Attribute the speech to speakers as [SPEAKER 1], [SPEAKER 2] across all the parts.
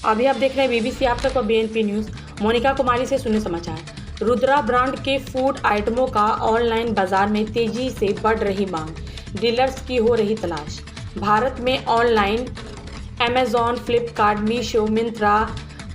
[SPEAKER 1] अभी आप देख रहे हैं बीबीसी आप तक और बीएनपी न्यूज़। मोनिका कुमारी से सुने समाचार। रुद्रा ब्रांड के फूड आइटमों का ऑनलाइन बाजार में तेजी से बढ़ रही मांग, डीलर्स की हो रही तलाश। भारत में ऑनलाइन अमेजॉन, फ्लिपकार्ट, मीशो, मिंत्रा,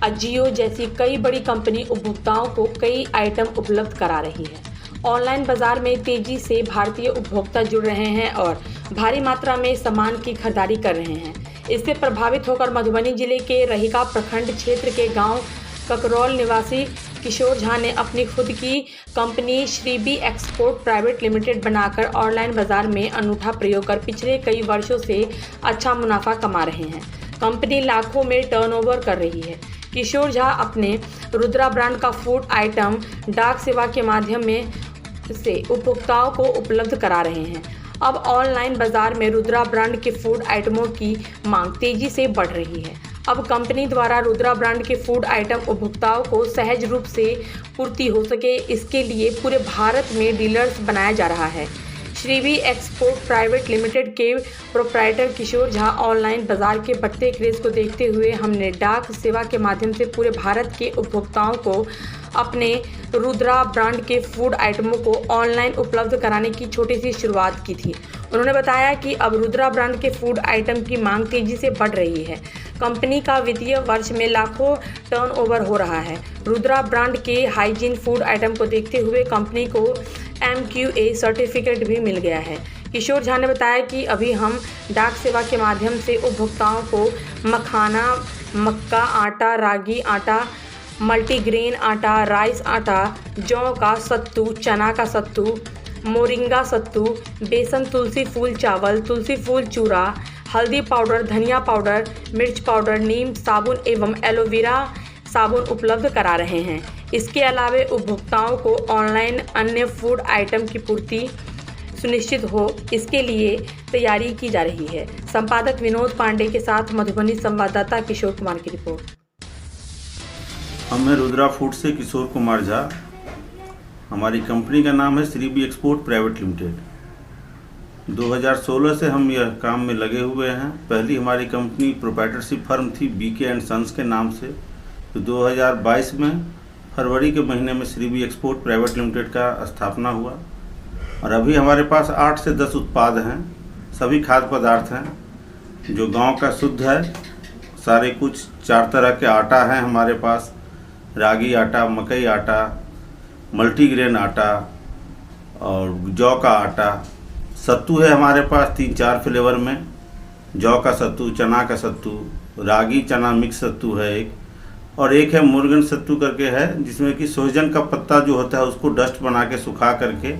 [SPEAKER 1] अजियो जैसी कई बड़ी कंपनी उपभोक्ताओं को कई आइटम उपलब्ध करा रही है। ऑनलाइन बाजार में तेजी से भारतीय उपभोक्ता जुड़ रहे हैं और भारी मात्रा में सामान की खरीदारी कर रहे हैं। इससे प्रभावित होकर मधुबनी जिले के रहिका प्रखंड क्षेत्र के गांव ककरौल निवासी किशोर झा ने अपनी खुद की कंपनी श्रीबी एक्सपोर्ट प्राइवेट लिमिटेड बनाकर ऑनलाइन बाजार में अनूठा प्रयोग कर पिछले कई वर्षों से अच्छा मुनाफा कमा रहे हैं। कंपनी लाखों में टर्नओवर कर रही है। किशोर झा अपने रुद्रा ब्रांड का फूड आइटम डाक सेवा के माध्यम से उपभोक्ताओं को उपलब्ध करा रहे हैं। अब ऑनलाइन बाजार में रुद्रा ब्रांड के फूड आइटमों की मांग तेजी से बढ़ रही है। अब कंपनी द्वारा रुद्रा ब्रांड के फूड आइटम उपभोक्ताओं को सहज रूप से पूर्ति हो सके, इसके लिए पूरे भारत में डीलर्स बनाया जा रहा है। श्रीबी एक्सपोर्ट प्राइवेट लिमिटेड के प्रोप्राइटर किशोर झा ऑनलाइन बाजार के बढ़ते क्रेज को देखते हुए हमने डाक सेवा के माध्यम से पूरे भारत के उपभोक्ताओं को अपने रुद्रा ब्रांड के फूड आइटमों को ऑनलाइन उपलब्ध कराने की छोटी सी शुरुआत की थी। उन्होंने बताया कि अब रुद्रा ब्रांड के फूड आइटम की मांग तेजी से बढ़ रही है। कंपनी का वित्तीय वर्ष में लाखों टर्नओवर हो रहा है। रुद्रा ब्रांड के हाइजीन फूड आइटम को देखते हुए कंपनी को MQA सर्टिफिकेट भी मिल गया है। किशोर झा ने बताया कि अभी हम डाक सेवा के माध्यम से उपभोक्ताओं को मखाना, मक्का आटा, रागी आटा, मल्टीग्रेन आटा, राइस आटा, जौ का सत्तू, चना का सत्तू, मोरिंगा सत्तू, बेसन तुलसी फूल चावल, तुलसी फूल चूरा, हल्दी पाउडर, धनिया पाउडर, मिर्च पाउडर, नीम साबुन एवं एलोवेरा साबुन उपलब्ध करा रहे हैं। इसके अलावा उपभोक्ताओं को ऑनलाइन अन्य फूड आइटम की पूर्ति सुनिश्चित हो, इसके लिए तैयारी की जा रही है। संपादक विनोद पांडे के साथ मधुबनी संवाददाता किशोर कुमार की रिपोर्ट।
[SPEAKER 2] मैं रुद्रा फूड से किशोर कुमार झा। हमारी कंपनी का नाम है श्रीबी एक्सपोर्ट प्राइवेट लिमिटेड। 2016 से हम यह काम में लगे हुए हैं। पहली हमारी कंपनी प्रोप्राइटरशिप फर्म थी BK एंड सन्स के नाम से। तो 2022 में फरवरी के महीने में श्रीबी एक्सपोर्ट प्राइवेट लिमिटेड का स्थापना हुआ और अभी हमारे पास 8 से 10 उत्पाद हैं। सभी खाद्य पदार्थ हैं जो गांव का शुद्ध है। सारे कुछ 4 तरह के आटा हैं हमारे पास, रागी आटा, मकई आटा, मल्टीग्रेन आटा और जौ का आटा। सत्तू है हमारे पास 3-4 फ्लेवर में, जौ का सत्तू, चना का सत्तू, रागी चना मिक्स सत्तू है एक, और एक है मुर्गन सत्तू करके है जिसमें कि सोहजन का पत्ता जो होता है उसको डस्ट बना के सुखा करके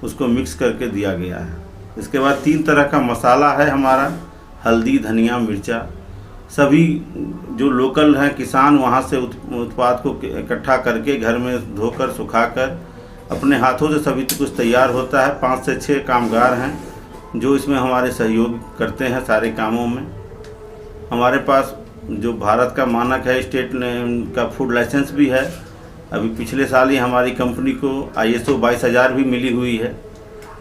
[SPEAKER 2] उसको मिक्स करके दिया गया है। इसके बाद 3 तरह का मसाला है हमारा, हल्दी, धनिया, मिर्चा। सभी जो लोकल हैं किसान वहाँ से उत्पाद को इकट्ठा करके घर में धोकर सुखाकर अपने हाथों से सभी कुछ तैयार होता है। 5 से 6 कामगार हैं जो इसमें हमारे सहयोग करते हैं सारे कामों में। हमारे पास जो भारत का मानक है स्टेट का फूड लाइसेंस भी है। अभी पिछले साल ही हमारी कंपनी को ISO 22000 भी मिली हुई है।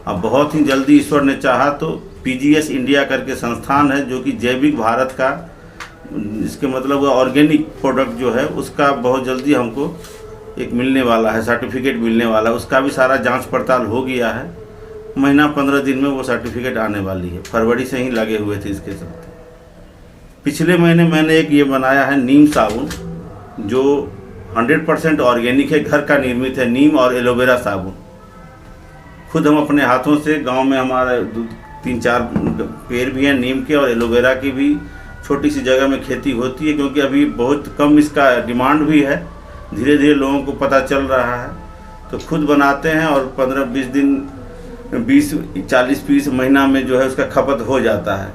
[SPEAKER 2] अब बहुत ही जल्दी ईश्वर ने चाहा तो PGS इंडिया करके संस्थान है जो कि जैविक भारत का, इसके मतलब ऑर्गेनिक प्रोडक्ट जो है उसका बहुत जल्दी हमको एक मिलने वाला है, सर्टिफिकेट मिलने वाला है। उसका भी सारा जांच पड़ताल हो गया है। महीना 15 दिन में वो सर्टिफिकेट आने वाली है। फरवरी से ही लगे हुए थे इसके साथ। पिछले महीने मैंने एक ये बनाया है नीम साबुन जो 100% ऑर्गेनिक है, घर का निर्मित है। नीम और एलोवेरा साबुन खुद हम अपने हाथों से, गांव में हमारा 3-4 पेड़ भी हैं नीम के और एलोवेरा की भी छोटी सी जगह में खेती होती है क्योंकि अभी बहुत कम इसका डिमांड भी है। धीरे धीरे लोगों को पता चल रहा है तो खुद बनाते हैं और 15-20 दिन 20-40 पीस महीना में जो है उसका खपत हो जाता है।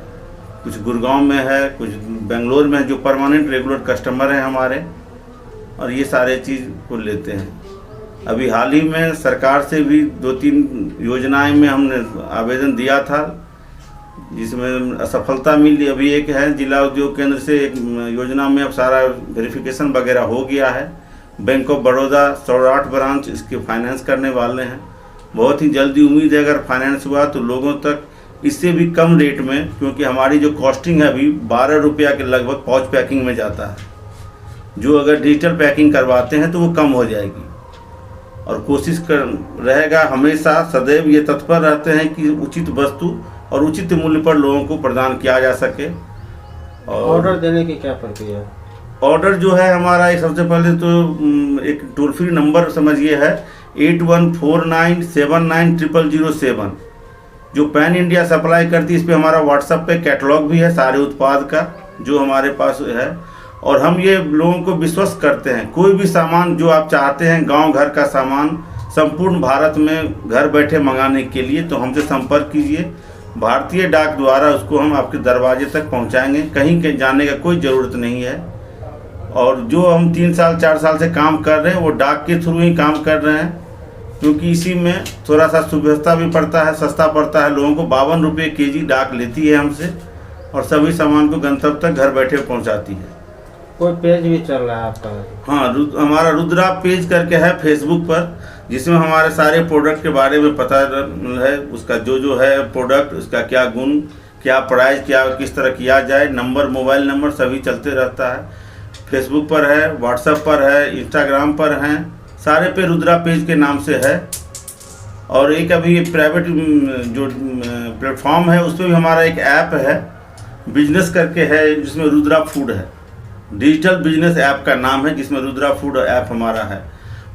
[SPEAKER 2] कुछ गुड़गांव में है, कुछ बेंगलोर में है जो परमानेंट रेगुलर कस्टमर हैं हमारे, और ये सारे चीज़ को लेते हैं। अभी हाल ही में सरकार से भी 2-3 योजनाएं में हमने आवेदन दिया था जिसमें असफलता मिली। अभी एक है जिला उद्योग केंद्र से एक योजना में अब सारा वेरिफिकेशन वगैरह हो गया है। बैंक ऑफ बड़ौदा 108 ब्रांच इसके फाइनेंस करने वाले हैं। बहुत ही जल्दी उम्मीद है अगर फाइनेंस हुआ तो लोगों तक इससे भी कम रेट में, क्योंकि हमारी जो कॉस्टिंग है अभी 12 रुपया के लगभग पाउच पैकिंग में जाता है। जो अगर डिजिटल पैकिंग करवाते हैं तो वो कम हो जाएगी। और कोशिश कर रहेगा हमेशा सदैव ये तत्पर रहते हैं कि उचित वस्तु और उचित मूल्य पर लोगों को प्रदान किया जा सके। और
[SPEAKER 3] ऑर्डर देने की क्या प्रक्रिया है?
[SPEAKER 2] ऑर्डर जो है हमारा एक सबसे पहले तो एक टोल फ्री नंबर समझिए है 8149790007, जो पैन इंडिया सप्लाई करती है। इस पे हमारा व्हाट्सएप पे कैटलॉग भी है सारे उत्पाद का जो हमारे पास है। और हम ये लोगों को विश्वास करते हैं, कोई भी सामान जो आप चाहते हैं गांव घर का सामान संपूर्ण भारत में घर बैठे मंगाने के लिए तो हमसे संपर्क कीजिए। भारतीय डाक द्वारा उसको हम आपके दरवाजे तक पहुंचाएंगे, कहीं जाने का कोई ज़रूरत नहीं है। और जो हम 3 साल 4 साल से काम कर रहे हैं वो डाक के थ्रू ही काम कर रहे हैं, क्योंकि इसी में थोड़ा सा सुविधा भी पड़ता है, सस्ता पड़ता है। लोगों को 52 रुपये केजी डाक लेती है हमसे और सभी सामान को गंतव्य तक घर बैठे पहुंचाती है।
[SPEAKER 3] कोई पेज भी चल रहा है आपका?
[SPEAKER 2] हाँ, हमारा रुद्रा पेज करके है फेसबुक पर, जिसमें हमारे सारे प्रोडक्ट के बारे में पता है, उसका जो है प्रोडक्ट, उसका क्या गुण, क्या प्राइस, क्या किस तरह किया जाए, नंबर, मोबाइल नंबर सभी चलते रहता है। फेसबुक पर है, व्हाट्सएप पर है, इंस्टाग्राम पर हैं, सारे पे रुद्रा पेज के नाम से है। और एक अभी प्राइवेट जो प्लेटफॉर्म है उस पर भी हमारा एक ऐप है, बिजनेस करके है, जिसमें रुद्रा फूड है। डिजिटल बिजनेस ऐप का नाम है, जिसमें रुद्रा फूड ऐप हमारा है।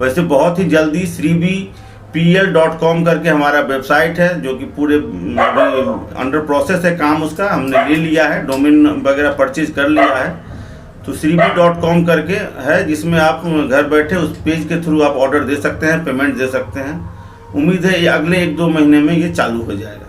[SPEAKER 2] वैसे बहुत ही जल्दी sribi.pl.com करके हमारा वेबसाइट है, जो कि पूरे अंडर प्रोसेस है काम उसका, हमने ले लिया है, डोमेन वगैरह परचेज कर लिया है। तो sribi.com करके है, जिसमें आप घर बैठे उस पेज के थ्रू आप ऑर्डर दे सकते हैं, पेमेंट दे सकते हैं। उम्मीद है ये अगले 1-2 महीने में ये चालू हो जाएगा।